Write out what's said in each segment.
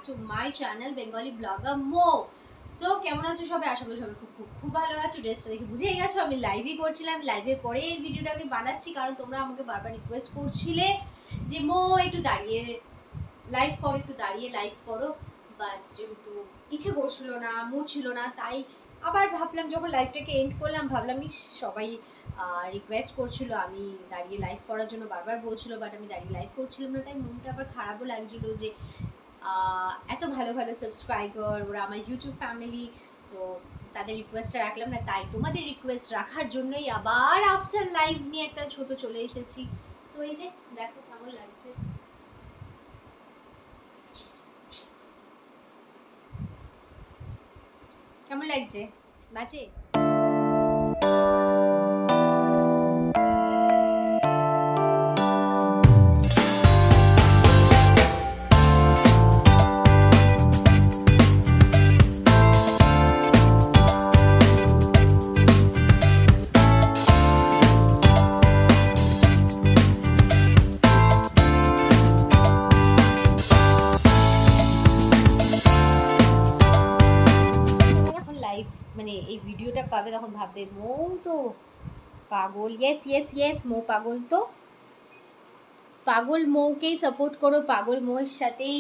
Two my channel Bengali blogger মো। So কেমন আছো সবাই? আশা করি সবাই খুব খুব খুব ভালো আছো। ড্রেসটা দেখে বুঝেই গেছো আমি লাইভই করছিলাম। লাইভের পরে এই ভিডিওটা আমি বানাচ্ছি কারণ তোমরা আমাকে বারবার রিকোয়েস্ট করছিলে যে মো একটু দাঁড়িয়ে লাইভ করো, একটু দাঁড়িয়ে লাইভ করো। বাট যেহেতু ইচ্ছে করছিল না, মুড ছিল না, তাই আবার ভাবলাম যখন লাইভটাকে এন্ড করলাম ভাবলাম সবাই রিকোয়েস্ট করছিল আমি দাঁড়িয়ে লাইভ করার জন্য, বারবার বলছিল, বাট আমি দাঁড়িয়ে লাইভ করছিলাম না। তাই মনটা আবার খারাপও লাগছিলো যে এত ভালো ভালো সাবস্ক্রাইবার, ওরা আমার ইউটিউব ফ্যামিলি, সো তাদের রিকোয়েস্টটা রাখলাম না। তাই তোমাদের রিকোয়েস্ট রাখার জন্যই আবার আফটার লাইভ নিয়ে একটা ছোট চলে এসেছি। সো এই যে দেখো কেমন লাগছে, কেমন লাগছে বাজে? মানে এই ভিডিওটা পাবে তখন ভাববে মৌ তো পাগল। ইয়েস ইয়েস ইয়েস, মৌ পাগল। তো পাগল মৌকেই সাপোর্ট করো, পাগল মৌয়ের সাথেই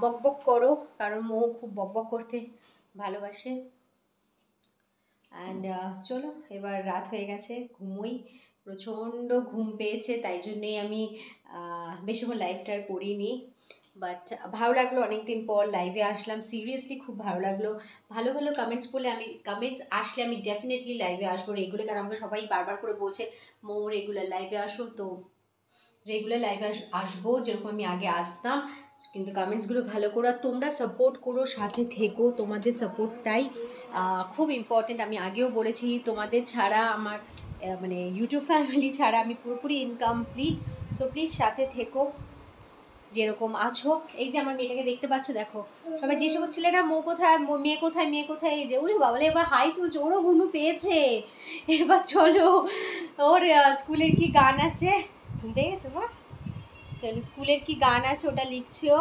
বকবক করো, কারণ মৌ খুব বকবক করতে ভালোবাসে। অ্যান্ড চলো এবার রাত হয়ে গেছে, ঘুমোই। প্রচণ্ড ঘুম পেয়েছে, তাই জন্যেই আমি বেশিক্ষণ লাইভটা আর করিনি। বাট ভালো লাগলো, অনেকদিন পর লাইভে আসলাম। সিরিয়াসলি খুব ভালো লাগলো। ভালো ভালো কমেন্টস বলে কমেন্টস আসলে আমি ডেফিনেটলি লাইভে আসবো রেগুলার, কারণ আমাকে সবাই বারবার করে বলছে মৌ রেগুলার লাইভে আসো। তো রেগুলার লাইভে আসবো যেরকম আমি আগে আসতাম, কিন্তু কমেন্টসগুলো ভালো করো, তোমরা সাপোর্ট করো, সাথে থেকো। তোমাদের সাপোর্টটাই খুব ইম্পর্টেন্ট। আমি আগেও বলেছি তোমাদের ছাড়া আমার মানে ইউটিউব ফ্যামিলি ছাড়া আমি পুরোপুরি ইনকমপ্লিট। সো প্লিজ সাথে থেকো যেরকম আছো। এই যে আমার মেয়েটাকে দেখতে পাচ্ছ, দেখো সবাই জিজ্ঞেস করছিলে না মৌ কোথায়, মেয়ে কোথায়, মেয়ে কোথায়। এই যে ওরে বাবলে এবার হাই তুলছে, ওরও ঘুনু পেয়েছে। এবার চলো ওর স্কুলের কি গান আছে, ঘুম পেয়ে গেছে বা, চলো স্কুলের কি গান আছে ওটা লিখছেও।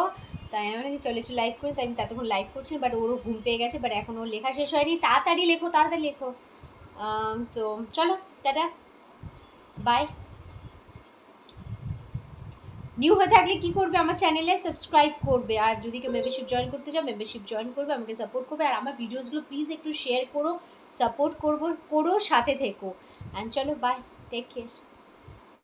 তাই আমি নাকি চলো একটু লাইভ করি, তাই আমি ততক্ষণ লাইভ করছি। বাট ওরও ঘুম পেয়ে গেছে, বাট এখন ওর লেখা শেষ হয়নি। তাড়াতাড়ি লেখো, তাড়াতাড়ি লেখো। তো চলো টাটা, বাই। নিউ হয়ে থাকলে কী করবে, আমার চ্যানেলে সাবস্ক্রাইব করবে, আর যদি কেউ মেম্বারশিপ জয়েন করতে চাও মেম্বারশিপ জয়েন করবে, আমাকে সাপোর্ট করবে। আর আমার ভিডিওসগুলো প্লিজ একটু শেয়ার করো, সাপোর্ট করো, সাথে থেকো। অ্যান্ড চলো বাই, টেক কেয়ার।